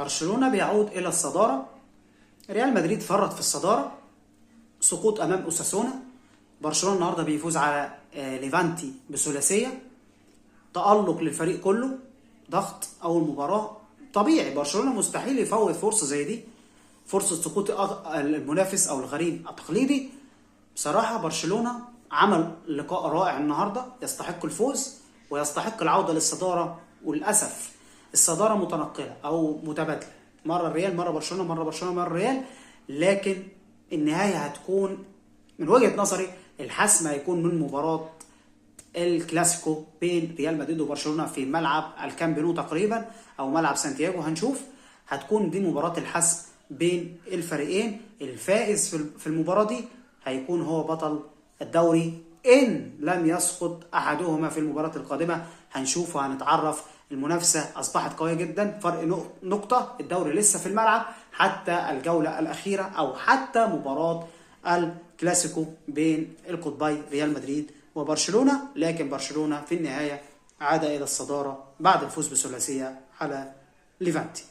برشلونة بيعود إلى الصدارة. ريال مدريد فرط في الصدارة، سقوط أمام أوساسونا. برشلونة النهاردة بيفوز على ليفانتي بثلاثية. تألق للفريق كله، ضغط أول مباراة. طبيعي برشلونة مستحيل يفوت فرصة زي دي، فرصة سقوط المنافس أو الغريم التقليدي. بصراحة برشلونة عمل لقاء رائع النهاردة، يستحق الفوز ويستحق العودة للصدارة. وللأسف الصدارة متنقلة أو متبادلة، مرة الريال مرة برشلونة، مرة برشلونة مرة الريال، لكن النهاية هتكون من وجهة نظري الحسم هيكون من مباراة الكلاسيكو بين ريال مدريد وبرشلونة في ملعب الكامب نو تقريبا أو ملعب سانتياغو. هنشوف، هتكون دي مباراة الحسم بين الفريقين. الفائز في المباراة دي هيكون هو بطل الدوري إن لم يسقط أحدهما في المباراة القادمة. هنشوف وهنتعرف. المنافسة أصبحت قوية جدا، فرق نقطة، الدوري لسه في الملعب حتى الجولة الأخيرة أو حتى مباراة الكلاسيكو بين القطبي ريال مدريد وبرشلونة. لكن برشلونة في النهاية عاد إلى الصدارة بعد الفوز بثلاثية على ليفانتي.